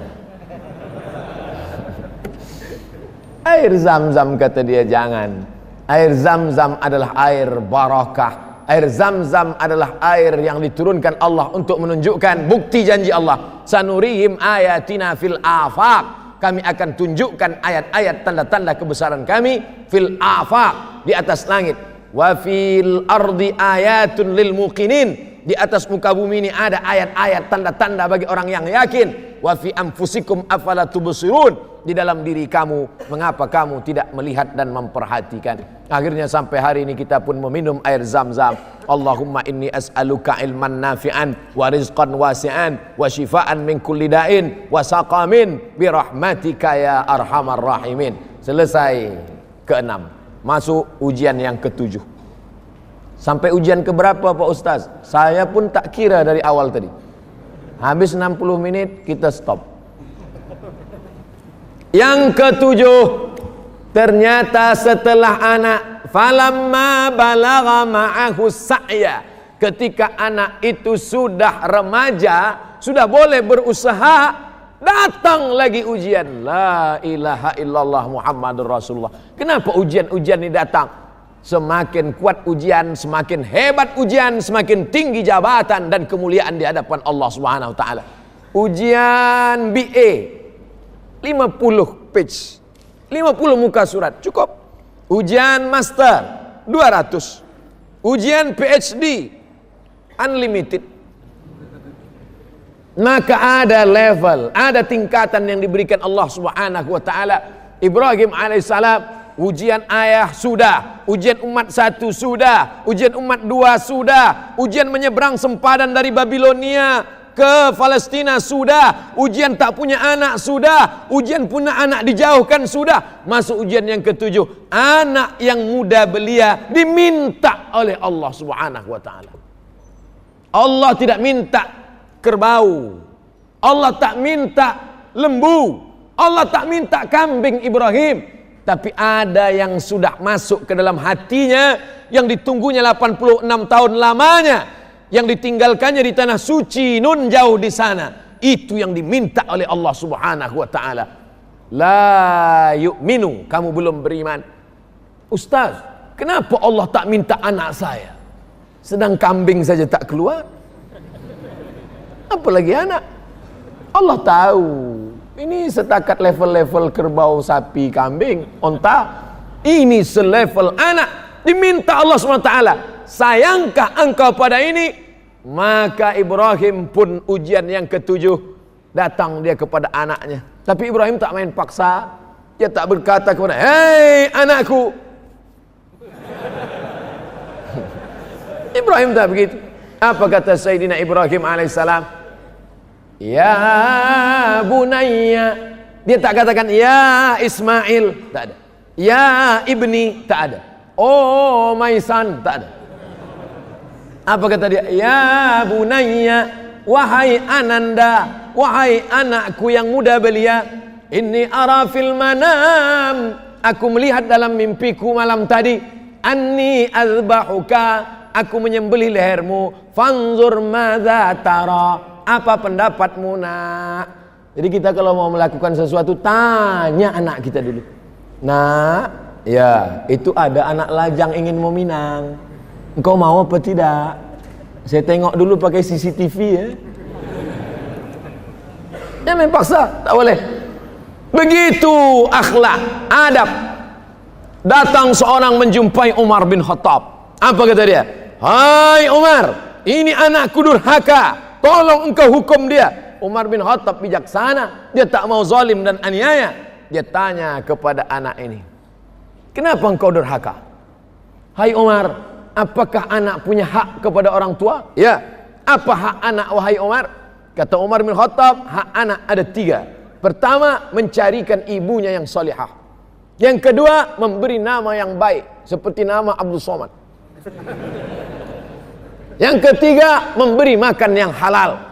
Air Zam-Zam kata dia jangan. Air Zam-Zam adalah air barakah. Air Zam-Zam adalah air yang diturunkan Allah untuk menunjukkan bukti janji Allah. Sanurihim ayatina fil afaq. Kami akan tunjukkan ayat-ayat tanda-tanda kebesaran kami fil afaq, di atas langit. Wa fil ardi ayatun lil muqinin. Di atas muka bumi ini ada ayat-ayat tanda-tanda bagi orang yang yakin. wa fi anfusikum afala tubsirun, di dalam diri kamu mengapa kamu tidak melihat dan memperhatikan. Akhirnya sampai hari ini kita pun meminum air Zam-Zam. Allahumma inni as'aluka ilman nafi'an wa rizqan wasi'an wa shifaan min kulli da'in wa saqamin bi rahmatika ya arhamar rahimin. Selesai ke-6, masuk ujian yang ke-7. Sampai ujian keberapa Pak Ustaz? Saya pun tak kira dari awal tadi. Habis 60 menit kita stop. Yang ke-7, ternyata setelah anak, falamma balagha ma'ahu sa'ya, ketika anak itu sudah remaja, sudah boleh berusaha, datang lagi ujian. La ilaha illallah Muhammadur Rasulullah. Kenapa ujian-ujian ini datang? Semakin kuat ujian, semakin hebat ujian, semakin tinggi jabatan dan kemuliaan di hadapan Allah Subhanahu wa taala. Ujian BA 50 page, 50 muka surat cukup. Ujian master 200. Ujian PhD unlimited. Maka ada level, ada tingkatan yang diberikan Allah Subhanahu wa taala. Ibrahim alaihissalam, ujian ayah sudah, ujian umat 1 sudah, ujian umat 2 sudah, ujian menyeberang sempadan dari Babilonia ke Palestina sudah, ujian tak punya anak sudah, ujian punya anak dijauhkan sudah. Masuk ujian yang ke-7, anak yang muda belia diminta oleh Allah Subhanahu wa taala. Allah tidak minta kerbau, Allah tak minta lembu, Allah tak minta kambing Ibrahim. Tapi ada yang sudah masuk ke dalam hatinya, yang ditunggunya 86 tahun lamanya, yang ditinggalkannya di tanah suci nun jauh di sana. Itu yang diminta oleh Allah Subhanahu wa taala. La yu'minu, kamu belum beriman. Ustaz, kenapa Allah tak minta anak saya? Sedang kambing saja tak keluar, apalagi anak. Allah tahu. Ini setakat level-level kerbau, sapi, kambing, onta. Ini selevel anak. Diminta Allah SWT, sayangkah engkau pada ini? Maka Ibrahim pun ujian yang ke-7, datang dia kepada anaknya. Tapi Ibrahim tak main paksa. Dia tak berkata kepada, hei anakku. Ibrahim tak begitu. Apa kata Sayyidina Ibrahim alaihissalam? Ya bunayya. Dia tak katakan ya Ismail, tak ada. Ya ibni, tak ada. Oh my son, tak ada. Apa kata dia? Ya bunayya, wahai ananda, wahai anakku yang muda belia, inni ara fil manam, aku melihat dalam mimpiku malam tadi, anni azbahuka, aku menyembelih lehermu, fanzur madza tara, apa pendapatmu nak? Jadi kita kalau mau melakukan sesuatu, tanya anak kita dulu. Nak, ya itu ada anak lajang ingin meminang, engkau mau apa tidak? Saya tengok dulu pakai CCTV ya. Jangan main paksa, tak boleh. Begitu akhlak, adab. Datang seorang menjumpai Umar bin Khattab. Apa kata dia? Hai Umar, ini anakku durhaka, tolong engkau hukum dia. Umar bin Khattab bijaksana, dia tak mau zalim dan aniaya. Dia tanya kepada anak ini, kenapa engkau durhaka? Hai Umar, apakah anak punya hak kepada orang tua? Ya. Apa hak anak wahai Umar? Kata Umar bin Khattab, hak anak ada 3. Pertama, mencarikan ibunya yang salihah. Yang kedua, memberi nama yang baik, seperti nama Abdul Somad. Yang ketiga, memberi makan yang halal.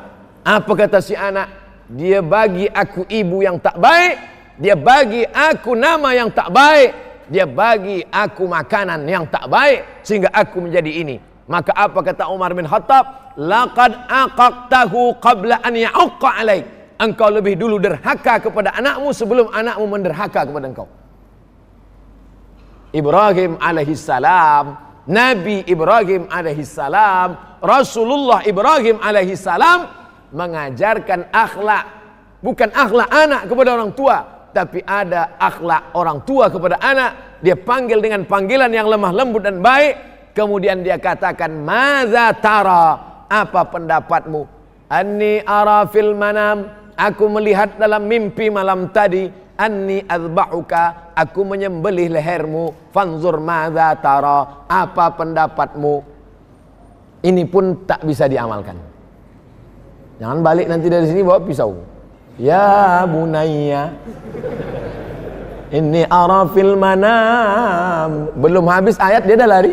Apa kata si anak? Dia bagi aku ibu yang tak baik, dia bagi aku nama yang tak baik, dia bagi aku makanan yang tak baik, sehingga aku menjadi ini. Maka apa kata Umar bin Khattab? Laqad aqaqtahu qabla an ya'uqqa alaik. Engkau lebih dulu derhaka kepada anakmu sebelum anakmu menderhaka kepada engkau. Ibrahim alaihissalam, Nabi Ibrahim alaihissalam, Rasulullah Ibrahim alaihissalam mengajarkan akhlak, bukan akhlak anak kepada orang tua, tapi ada akhlak orang tua kepada anak. Dia panggil dengan panggilan yang lemah lembut dan baik. Kemudian dia katakan, "Madza tara?" Apa pendapatmu? "Anni ara fil manam." aku melihat dalam mimpi malam tadi, anni adzbahuka, aku menyembelih lehermu, fanzur madza tara, apa pendapatmu? Ini pun tak bisa diamalkan. Jangan balik nanti dari sini bawa pisau. Ya bunayya, inni ara fil manam. Belum habis ayat dia dah lari.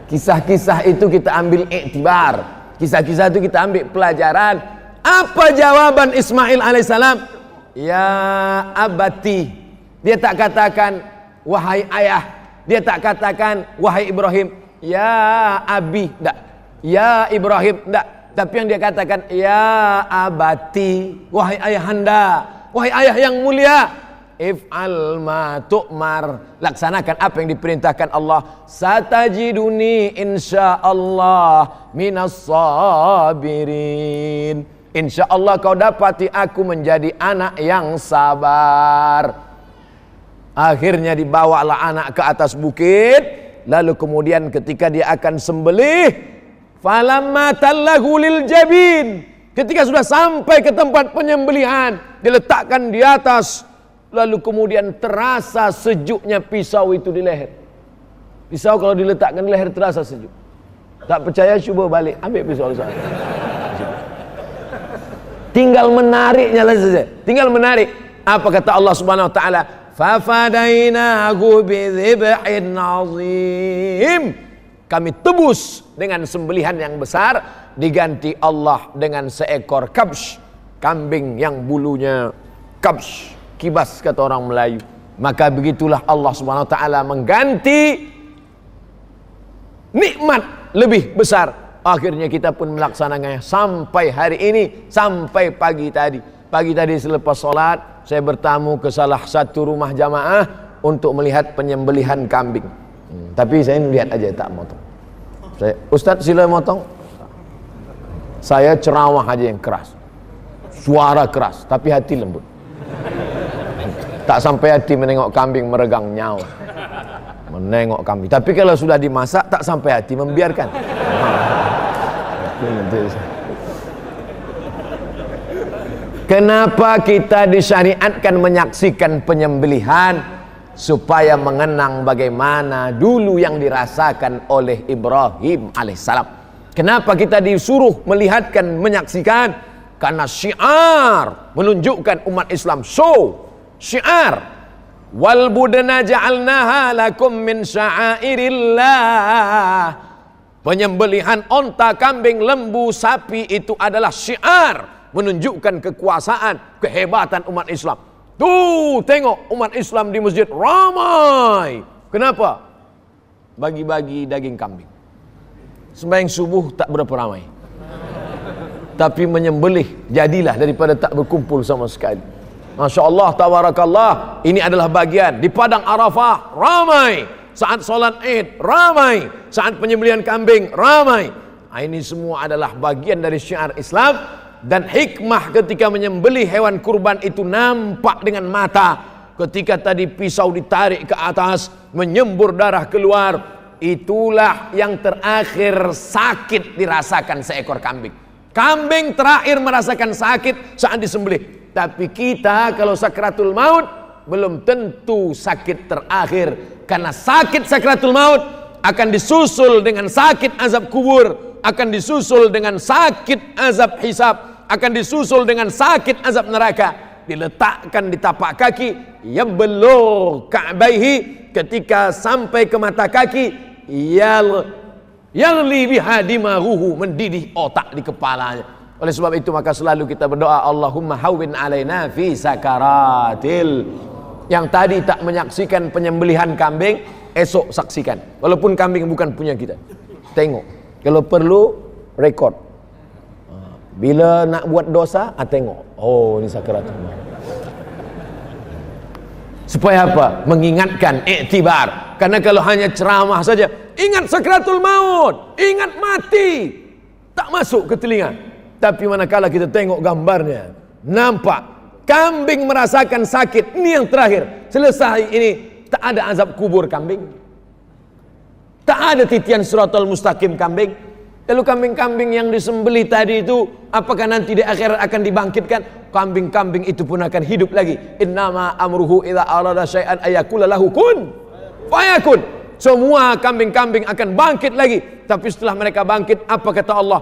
Kisah-kisah itu kita ambil iktibar, kisah-kisah itu kita ambil pelajaran. Apa jawaban Ismail alaihissalam? Ya abati. Dia tak katakan wahai ayah, dia tak katakan wahai Ibrahim. Ya abi, enggak. Ya Ibrahim, enggak. Tapi yang dia katakan ya abati, wahai ayahanda, wahai ayah yang mulia, if'al ma tu'mar, laksanakan apa yang diperintahkan Allah. Satajiduni insyaallah minas sabirin. Insyaallah kau dapati aku menjadi anak yang sabar. Akhirnya dibawalah anak ke atas bukit, lalu kemudian ketika dia akan sembelih, falamma tallahu lil jabin, ketika sudah sampai ke tempat penyembelihan, diletakkan di atas, lalu kemudian terasa sejuknya pisau itu di leher. Pisau kalau diletakkan di leher terasa sejuk. Tak percaya cuba balik, ambil pisau sana. Tinggal menariknya saja, tinggal menarik. Apa kata Allah Subhanahu wa taala? Fafadainahu bidzibhin azim. Kami tebus dengan sembelihan yang besar, diganti Allah dengan seekor kabsh, kambing yang bulunya kabsh, kibas kata orang Melayu. Maka begitulah Allah Subhanahu wa taala mengganti nikmat lebih besar. Akhirnya kita pun melaksanakannya sampai hari ini, sampai pagi tadi. Pagi tadi selepas sholat, saya bertamu ke salah satu rumah jamaah untuk melihat penyembelihan kambing. Tapi saya lihat aja, tak motong. Ustadz sila motong. Saya ceramah aja yang keras, suara keras, tapi hati lembut. Tak sampai hati menengok kambing meregang nyawa, menengok kambing. Tapi kalau sudah dimasak, tak sampai hati membiarkan. Kenapa kita disyariatkan menyaksikan penyembelihan? Supaya mengenang bagaimana dulu yang dirasakan oleh Ibrahim alaihissalam. Kenapa kita disuruh melihatkan, menyaksikan? Karena syiar, menunjukkan umat Islam. So, syiar. Wal budna ja'alnaha lakum min sya'airillah. Penyembelihan onta, kambing, lembu, sapi itu adalah syiar, menunjukkan kekuasaan, kehebatan umat Islam. Tuh, tengok umat Islam di masjid ramai. Kenapa? Bagi-bagi daging kambing. Sembahyang subuh tak berapa ramai, tapi menyembelih jadilah daripada tak berkumpul sama sekali. Masya Allah, tabarakallah. Ini adalah bagian. Di padang Arafah ramai, saat solat Id ramai, saat penyembelihan kambing ramai. Ini semua adalah bagian dari syiar Islam. Dan hikmah ketika menyembelih hewan kurban itu nampak dengan mata. Ketika tadi pisau ditarik ke atas, menyembur darah keluar, itulah yang terakhir sakit dirasakan seekor kambing. Kambing terakhir merasakan sakit saat disembelih. Tapi kita kalau sakratul maut belum tentu sakit terakhir, karena sakit sakratul maut akan disusul dengan sakit azab kubur, akan disusul dengan sakit azab hisab, akan disusul dengan sakit azab neraka. Diletakkan di tapak kaki, yablugh ka'baihi, ketika sampai ke mata kaki, yalli biha dimahuhu, mendidih otak di kepalanya. Oleh sebab itu maka selalu kita berdoa, Allahumma hawwin alaina fi sakaratil. Yang tadi tak menyaksikan penyembelihan kambing, esok saksikan. Walaupun kambing bukan punya kita, tengok. Kalau perlu rekod. Bila nak buat dosa, tengok. Oh, ini sakaratul maut. Supaya apa? Mengingatkan, iktibar. Karena kalau hanya ceramah saja, ingat sakaratul maut, ingat mati, tak masuk ke telinga. Tapi manakala kita tengok gambarnya, nampak kambing merasakan sakit. Ini yang terakhir. Selesai ini, tak ada azab kubur kambing, tak ada titian siratal mustaqim kambing, Lalu kambing-kambing yang disembelih tadi itu, apakah nanti di akhirat akan dibangkitkan? Kambing-kambing itu pun akan hidup lagi. Innama amruhu idza arada syai'an ayaqula lahu kun fayakun. Semua kambing-kambing akan bangkit lagi. Tapi setelah mereka bangkit, apa kata Allah?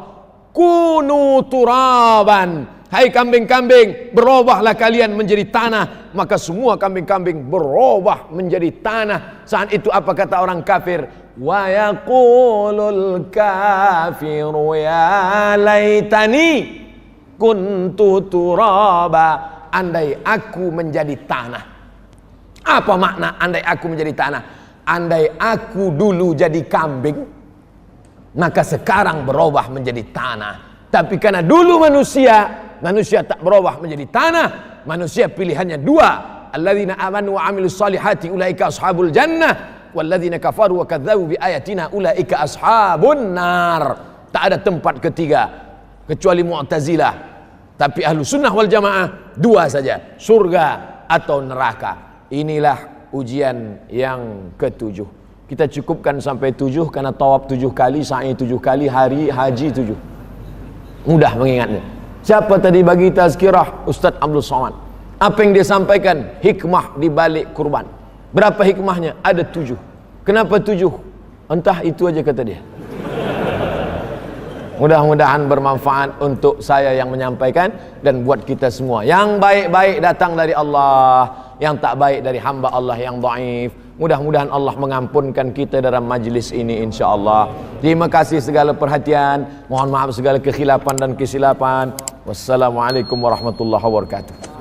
Kunu turaban. Hai kambing-kambing, berubahlah kalian menjadi tanah. Maka semua kambing-kambing berubah menjadi tanah. Saat itu apa kata orang kafir? Wa yaqulul kafiru ya laitani kuntu turaba. Andai aku menjadi tanah. Apa makna andai aku menjadi tanah? Andai aku dulu jadi kambing, maka sekarang berubah menjadi tanah. Tapi karena dulu manusia tak berubah menjadi tanah. Manusia pilihannya dua. Alladzina amanu wa amilus salihati ulaika ashabul jannah. Walladzina kafaru wa kadzdzabu bi ayatina ulaika ashabun nar. Tak ada tempat ketiga kecuali Mu'tazilah. Tapi ahlu sunnah wal jamaah dua saja, surga atau neraka. Inilah ujian yang ketujuh. Kita cukupkan sampai 7 karena tawaf 7 kali, sa'i 7 kali, hari haji 7. Mudah mengingatnya. Siapa tadi bagi tazkirah? Ustaz Abdul Somad. Apa yang dia sampaikan? Hikmah di balik kurban. Berapa hikmahnya? Ada 7. Kenapa 7? Entah, itu aja kata dia. Mudah-mudahan bermanfaat untuk saya yang menyampaikan dan buat kita semua. Yang baik-baik datang dari Allah, yang tak baik dari hamba Allah yang dhaif. Mudah-mudahan Allah mengampunkan kita dalam majlis ini insya-Allah. Terima kasih segala perhatian. Mohon maaf segala kekhilafan dan kesilapan. Wassalamualaikum warahmatullahi wabarakatuh.